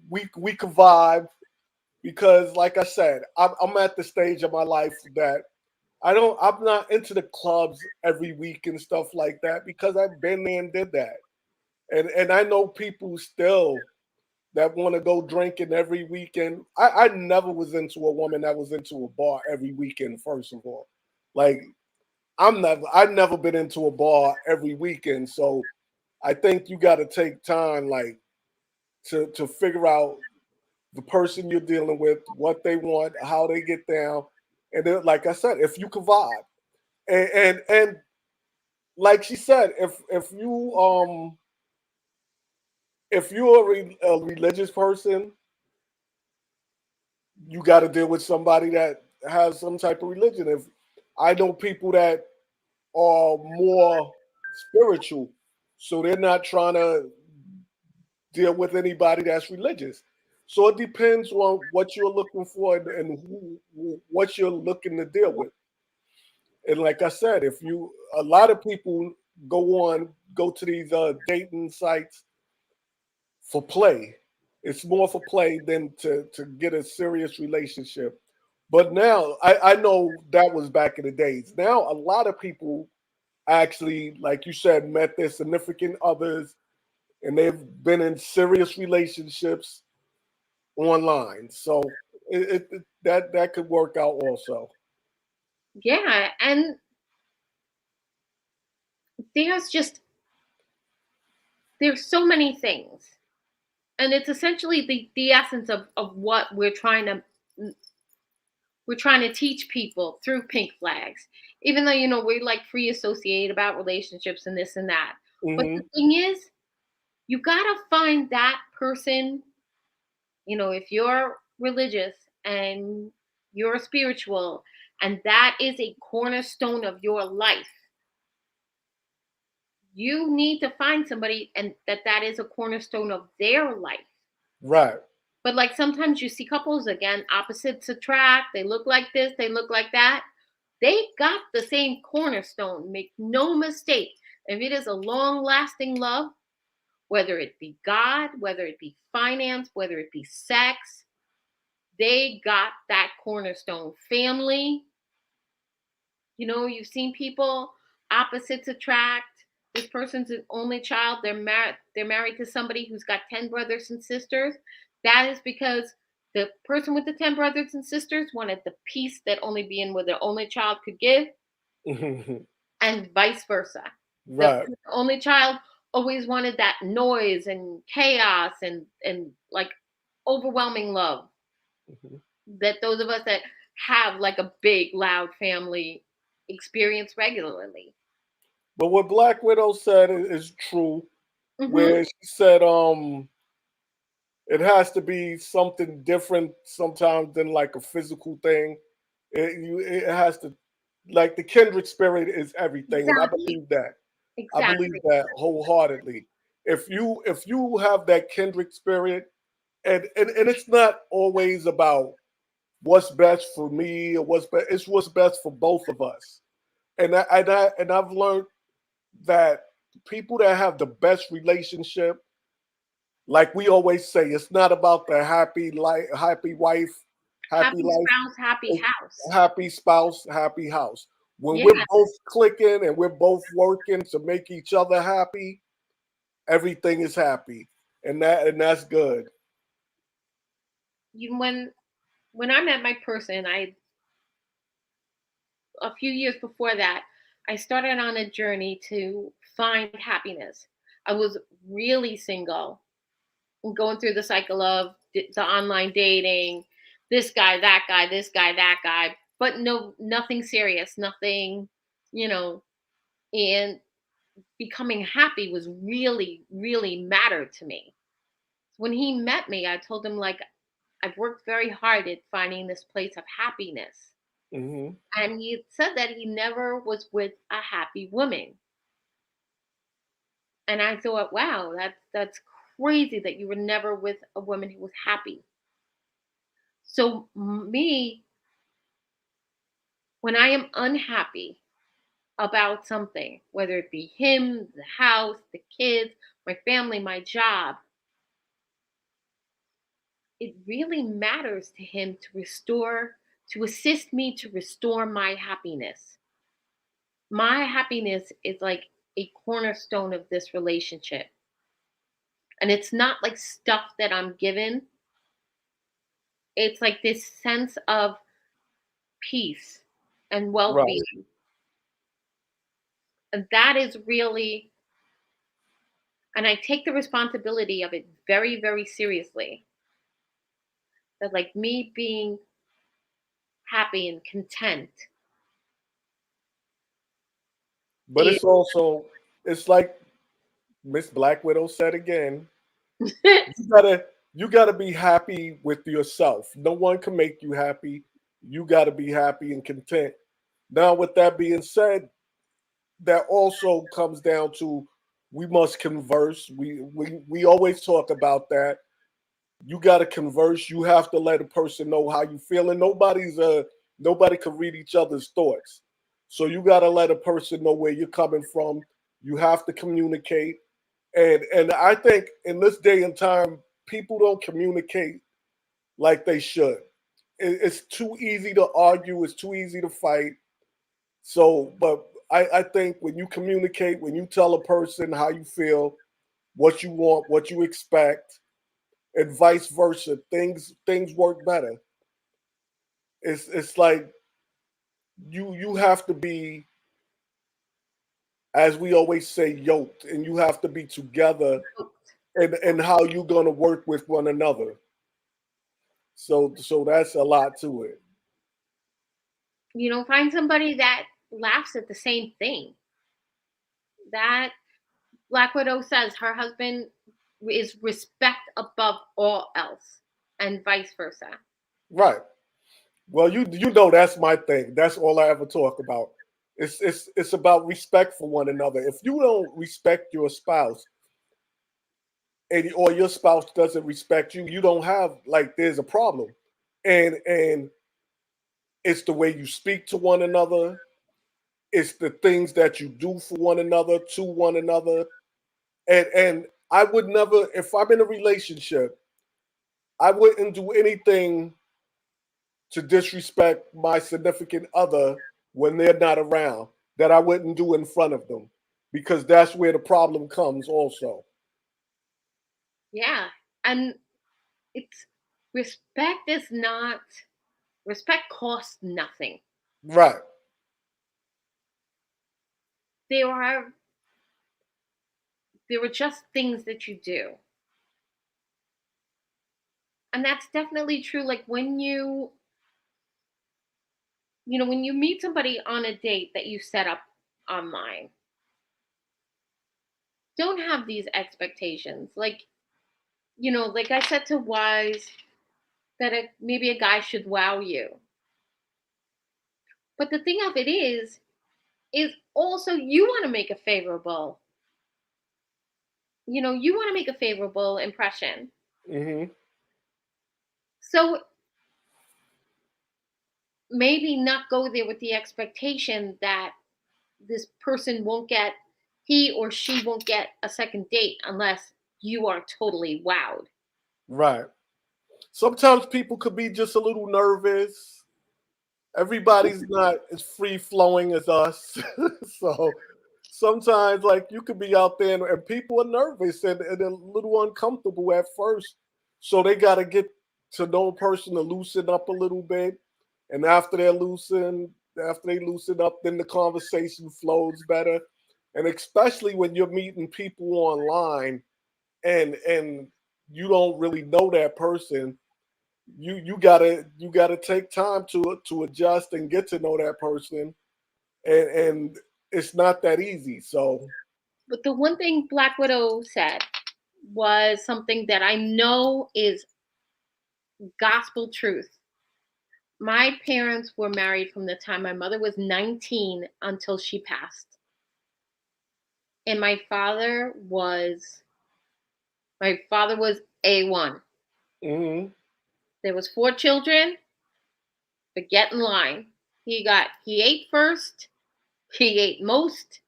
Speaker 2: we can vibe because, like I said, I'm at the stage of my life that I'm not into the clubs every week and stuff like that because I've been there and did that, and I know people still that want to go drinking every weekend. I never was into a woman that was into a bar every weekend. First of all, like I've never been into a bar every weekend, so I think you got to take time, like to figure out the person you're dealing with, what they want, how they get down, and then, like I said, if you can vibe, and like she said, if you're a religious person, you got to deal with somebody that has some type of religion. If I know people that are more spiritual, so they're not trying to deal with anybody that's religious. So it depends on what you're looking for and what you're looking to deal with. And like I said, if you a lot of people go to these dating sites for play. It's more for play than to get a serious relationship. But now I know that was back in the days. Now a lot of people actually, like you said, met their significant others and they've been in serious relationships online. So that could work out also.
Speaker 1: Yeah. And there's just there's so many things. And it's essentially the essence of what we're trying to teach people through pink flags. Even though, we like free associate about relationships and this and that. But the
Speaker 2: Hmm.
Speaker 1: thing is, you gotta find that person, if you're religious and you're spiritual, and that is a cornerstone of your life. You need to find somebody and that is a cornerstone of their life.
Speaker 2: Right.
Speaker 1: But like sometimes you see couples again, opposites attract, they look like this, they look like that. They got the same cornerstone. Make no mistake. If it is a long lasting love, whether it be God, whether it be finance, whether it be sex, they got that cornerstone. Family, you've seen people, opposites attract. This person's an only child. They're married to somebody who's got 10 brothers and sisters. That is because the person with the 10 brothers and sisters wanted the peace that only being with their only child could give, and vice versa. The
Speaker 2: Right.
Speaker 1: only child always wanted that noise and chaos and like overwhelming love
Speaker 2: Mhm.
Speaker 1: that those of us that have like a big loud family experience regularly.
Speaker 2: But what Black Widow said is true,
Speaker 1: Hmm.
Speaker 2: where she said it has to be something different sometimes than like a physical thing. It has to, like, the kindred spirit is everything, and I
Speaker 1: Exactly.
Speaker 2: believe that. I believe
Speaker 1: Exactly.
Speaker 2: that wholeheartedly. If you have that kindred spirit, and it's not always about what's best for me or what's best. It's what's best for both of us. And I've learned that people that have the best relationship, like we always say, it's not about the happy life, happy wife, happy
Speaker 1: Happy
Speaker 2: life,
Speaker 1: spouse, happy
Speaker 2: it's
Speaker 1: house.
Speaker 2: happy spouse, happy house. When
Speaker 1: Yeah.
Speaker 2: we're both clicking and we're both working to make each other happy, everything is happy, and that's good.
Speaker 1: When I met my person, I a few years before that, I started on a journey to find happiness. I was really single and going through the cycle of the online dating, this guy, that guy, this guy, that guy, but no, nothing serious, nothing, you know, and becoming happy was really, really mattered to me. When he met me, I told him, like, I've worked very hard at finding this place of happiness.
Speaker 2: Hmm.
Speaker 1: And he said that he never was with a happy woman. And I thought, wow, that's crazy that you were never with a woman who was happy. So me, when I am unhappy about something, whether it be him, the house, the kids, my family, my job, it really matters to him to assist me to restore my happiness. My happiness is like a cornerstone of this relationship. And it's not like stuff that I'm given. It's like this sense of peace and
Speaker 2: Right.
Speaker 1: well-being. And that is really, and I take the responsibility of it very, very seriously. That like me being happy and content
Speaker 2: But
Speaker 1: is
Speaker 2: it's also, it's like Miss Black Widow said again, you gotta you gotta be happy with yourself. No one can make you happy. You gotta be happy and content. Now, with that being said, that also comes down to, we must converse. We always talk about that. You gotta converse. You have to let a person know how you feel, and nobody can read each other's thoughts. So you gotta let a person know where you're coming from. You have to communicate. And I think in this day and time, people don't communicate like they should. It's too easy to argue. It's too easy to fight. So, but I think when you communicate, when you tell a person how you feel, what you want, what you expect, and vice versa, things work better. It's like you have to be, as we always say, yoked, and you have to be together, and how you gonna work with one another. So that's a lot to it.
Speaker 1: find somebody that laughs at the same thing. That Black Widow says her husband is respect above all else, and vice versa.
Speaker 2: Right. Well, you know that's my thing. That's all I ever talk about. It's about respect for one another. If you don't respect your spouse, and or your spouse doesn't respect you, you don't have like there's a problem. And it's the way you speak to one another. It's the things that you do for one another, to one another. And I would never, if I'm in a relationship, I wouldn't do anything to disrespect my significant other when they're not around that I wouldn't do in front of them, because that's where the problem comes also.
Speaker 1: Yeah. And it's respect is not respect costs nothing.
Speaker 2: Right.
Speaker 1: There are there are just things that you do. And that's definitely true. Like when when you meet somebody on a date that you set up online, don't have these expectations. Like I said to Wise, that maybe a guy should wow you. But the thing of it is also you want to make a favorable, you want to make a favorable impression.
Speaker 2: Hmm.
Speaker 1: So maybe not go there with the expectation that this person won't get, he or she won't get a second date unless you are totally wowed.
Speaker 2: Right. Sometimes people could be just a little nervous. Everybody's not as free flowing as us. So sometimes like you could be out there and people are nervous and a little uncomfortable at first. So they gotta get to know a person to loosen up a little bit. And after they loosen up, then the conversation flows better. And especially when you're meeting people online and you don't really know that person, you gotta take time to adjust and get to know that person, and it's not that easy. So
Speaker 1: But the one thing Black Widow said was something that I know is gospel truth. My parents were married from the time my mother was 19 until she passed. And my father was A1.
Speaker 2: mhm,
Speaker 1: There was four children, but get in line. He ate first, he ate most.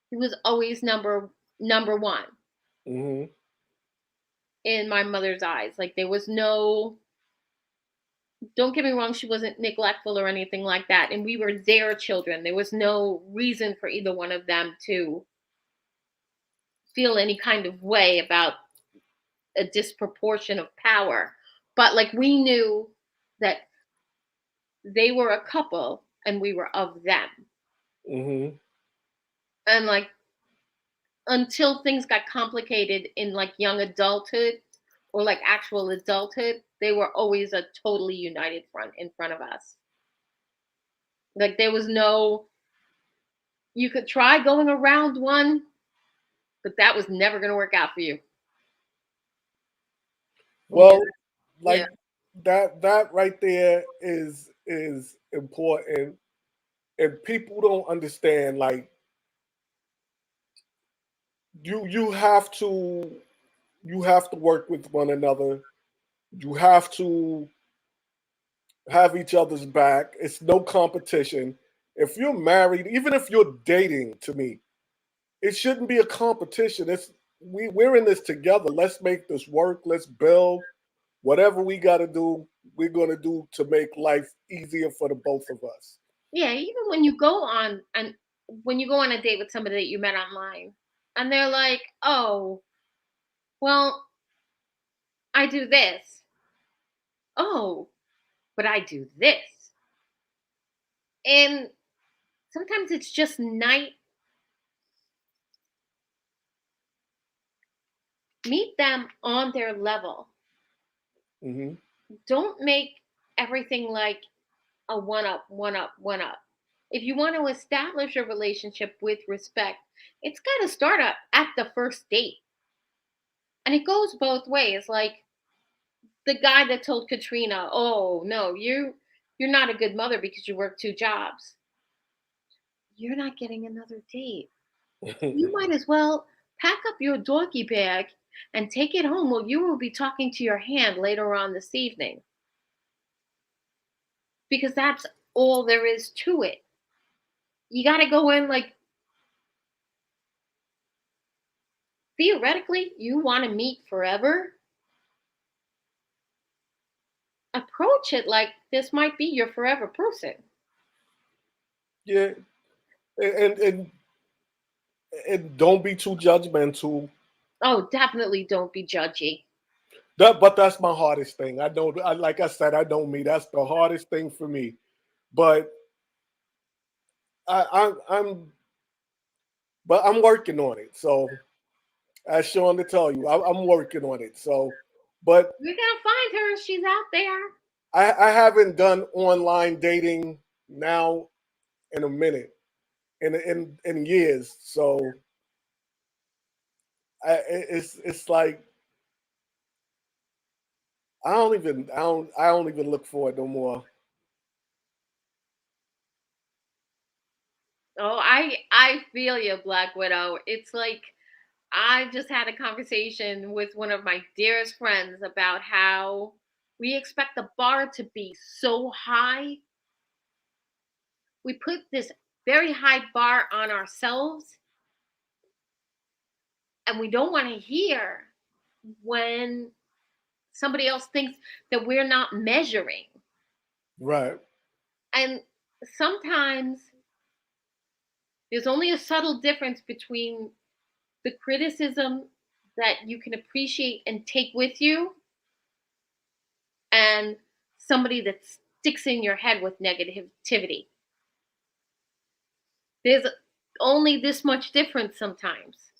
Speaker 1: He was always number one
Speaker 2: mhm,
Speaker 1: in my mother's eyes. Like there was no, don't get me wrong, she wasn't neglectful or anything like that. And we were their children. There was no reason for either one of them to feel any kind of way about a disproportion of power. But like we knew that they were a couple and we were of them.
Speaker 2: mhm.
Speaker 1: And like until things got complicated in like young adulthood or like actual adulthood, they were always a totally united front in front of us. Like there was no, you could try going around one, but that was never going to work out for you. Yeah.
Speaker 2: Well,
Speaker 1: Yeah.
Speaker 2: like that right there is important, and people don't understand. Like you have to work with one another. You have to have each other's back. It's no competition. If you're married, even if you're dating, to me, it shouldn't be a competition. We're in this together. Let's make this work. Let's build whatever we got to do. We're going to do to make life easier for the both of us.
Speaker 1: Yeah, even when you go on a date with somebody that you met online and they're like, "Oh, well, I do this." "Oh, but I do this." And sometimes it's just night. Meet them on their level.
Speaker 2: Hmm.
Speaker 1: Don't make everything like a one up, one up, one up. If you want to establish a relationship with respect, it's got to start up at the first date. And it goes both ways. Like the guy that told Katrina, "Oh, no, you." you're not a good mother because you work two jobs. You're not getting another date. You might as well pack up your doggy bag and take it home, or you will be talking to your hand later on this evening, because that's all there is to it. You got to go in like, theoretically, you want to meet forever. Approach it like this might be your forever person.
Speaker 2: Yeah, and and and don't be too judgmental.
Speaker 1: Oh, definitely don't be judgy.
Speaker 2: But that's my hardest thing. I don't. Like I said, I don't mean that's the hardest thing for me. But I'm but I'm working on it. So as Sean to tell you, I'm working on it. So, but
Speaker 1: You're gonna find her. She's out there.
Speaker 2: I haven't done online dating now in a minute, in years. So it's like I don't even look for it no more.
Speaker 1: Oh, I feel you, Black Widow. It's like I just had a conversation with one of my dearest friends about how we expect the bar to be so high. We put this very high bar on ourselves, and we don't want to hear when somebody else thinks that we're not measuring.
Speaker 2: Right.
Speaker 1: And sometimes there's only a subtle difference between the criticism that you can appreciate and take with you, and somebody that sticks in your head with negativity. There's only this much difference sometimes.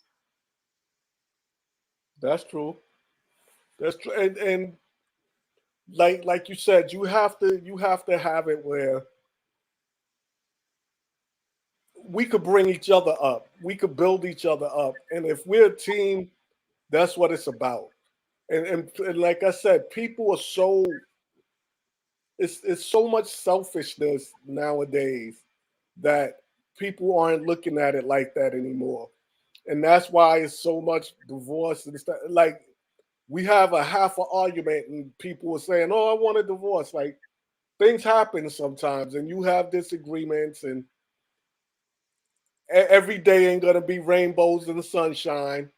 Speaker 2: That's true. That's true. And like you said, you have to have it where we could bring each other up. We could build each other up. And if we're a team, that's what it's about. And like I said, people are so it's so much selfishness nowadays that people aren't looking at it like that anymore. And that's why it's so much divorce and stuff. Like we have a half an argument and people are saying, "Oh, I want a divorce." Like things happen sometimes, and you have disagreements, and every day ain't gonna be rainbows and sunshine.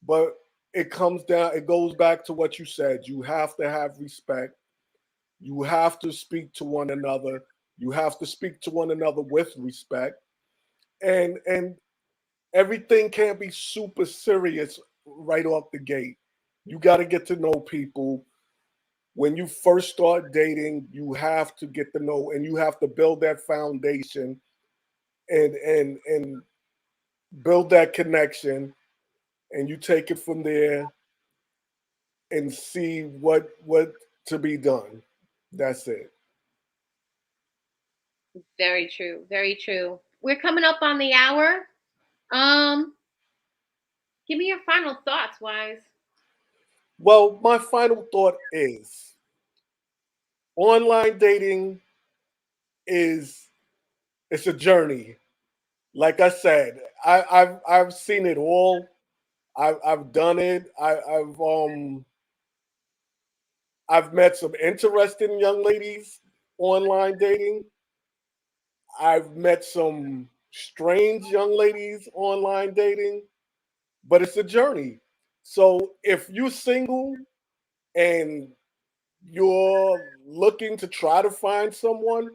Speaker 2: But it comes down, it goes back to what you said. You have to have respect. You have to speak to one another. You have to speak to one another with respect. And everything can't be super serious right off the gate. You got to get to know people. When you first start dating, you have to get to know and you have to build that foundation and build that connection and you take it from there and see what to be done. That's it.
Speaker 1: Very true. Very true. We're coming up on the hour. Um, Give me your final thoughts, Wise.
Speaker 2: Well, my final thought is online dating is it's a journey. Like I said, I've seen it all. I've done it. I've met some interesting young ladies online dating. I've met some strange young ladies online dating, but it's a journey. So if you're single and you're looking to try to find someone,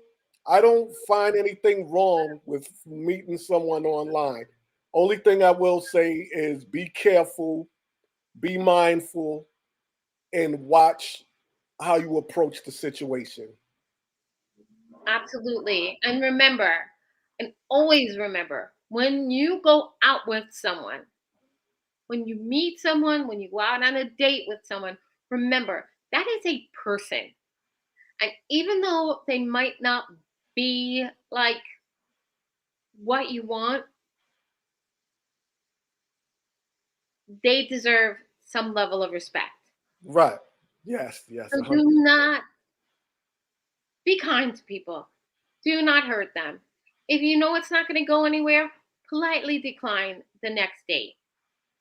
Speaker 2: I don't find anything wrong with meeting someone online. Only thing I will say is be careful, be mindful, and watch how you approach the situation.
Speaker 1: Absolutely. And remember, and always remember, when you go out with someone, when you meet someone, when you go out on a date with someone, remember that is a person. And even though they might not be like what you want, they deserve some level of respect.
Speaker 2: Right. Yes, yes,
Speaker 1: So
Speaker 2: 100.
Speaker 1: do not Be kind to people. Do not hurt them. If you know it's not going to go anywhere, politely decline the next date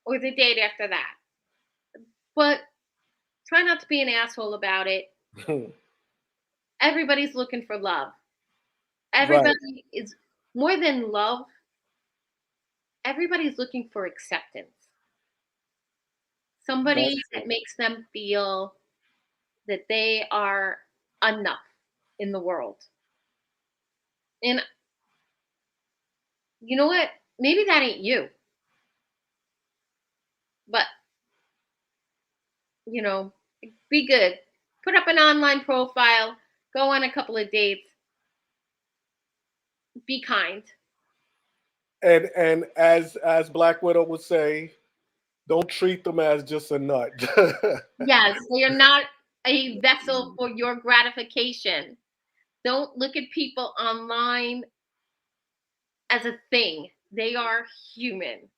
Speaker 1: or the date after that. But try not to be an asshole about it. Everybody's looking for love.
Speaker 2: Right.
Speaker 1: Everybody is more than love. Everybody's looking for acceptance.
Speaker 2: That's
Speaker 1: Somebody
Speaker 2: true.
Speaker 1: that makes them feel that they are enough in the world. And you know what? Maybe that ain't you, but you know, be good. Put up an online profile, go on a couple of dates, be kind.
Speaker 2: And as Black Widow would say, don't treat them as just a nut.
Speaker 1: Yes, they are not a vessel for your gratification. Don't look at people online as a thing. They are human.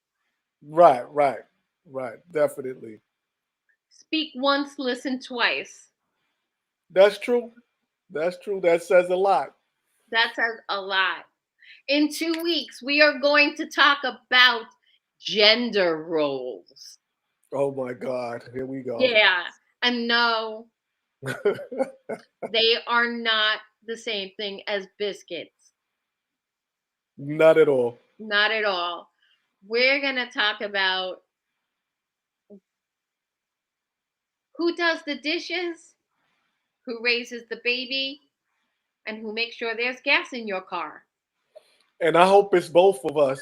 Speaker 2: Right, right, right. Definitely.
Speaker 1: Speak once, listen twice.
Speaker 2: That's true. That's true. That says a lot.
Speaker 1: That says a lot. In 2 weeks, we are going to talk about gender roles.
Speaker 2: Oh my God. Here we go.
Speaker 1: Yeah, and no, they are not the same thing as biscuits.
Speaker 2: Not at all.
Speaker 1: Not at all. We're going to talk about who does the dishes, who raises the baby, and who makes sure there's gas in your car.
Speaker 2: And I hope it's both of us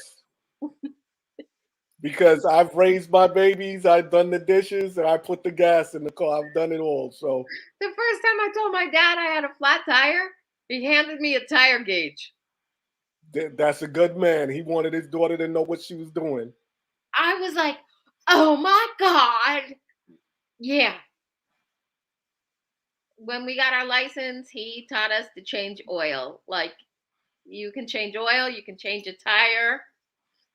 Speaker 2: because I've raised my babies, I've done the dishes, and I put the gas in the car. I've done it all. So
Speaker 1: The first time I told my dad I had a flat tire, he handed me a tire gauge.
Speaker 2: that's a good man. He wanted his daughter to know what she was doing.
Speaker 1: I was like, oh my God. Yeah. When we got our license, he taught us to change oil. Like, you can change oil, you can change a tire,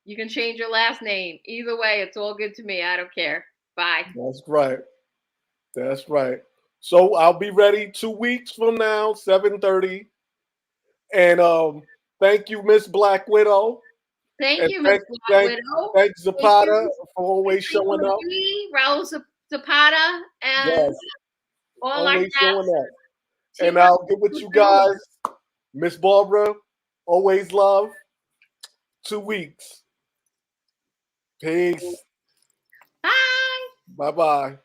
Speaker 1: you can change your last name. Either way, it's all good to me. I don't care. Bye.
Speaker 2: That's right. That's right. So I'll be ready 2 weeks from now, 7:30. And thank you, Miss Black Widow.
Speaker 1: Thank
Speaker 2: And
Speaker 1: you, Miss Black Widow.
Speaker 2: thank
Speaker 1: Thank
Speaker 2: Zapata
Speaker 1: you,
Speaker 2: for always
Speaker 1: Enrique
Speaker 2: showing up.
Speaker 1: McGee, Raul Zapata, and
Speaker 2: Yes,
Speaker 1: all our
Speaker 2: always showing
Speaker 1: guests.
Speaker 2: up. And
Speaker 1: Team up
Speaker 2: I'll get with
Speaker 1: with
Speaker 2: you
Speaker 1: Julie.
Speaker 2: guys. Miss Barbara, always love. 2 weeks. Peace.
Speaker 1: Bye.
Speaker 2: Bye bye.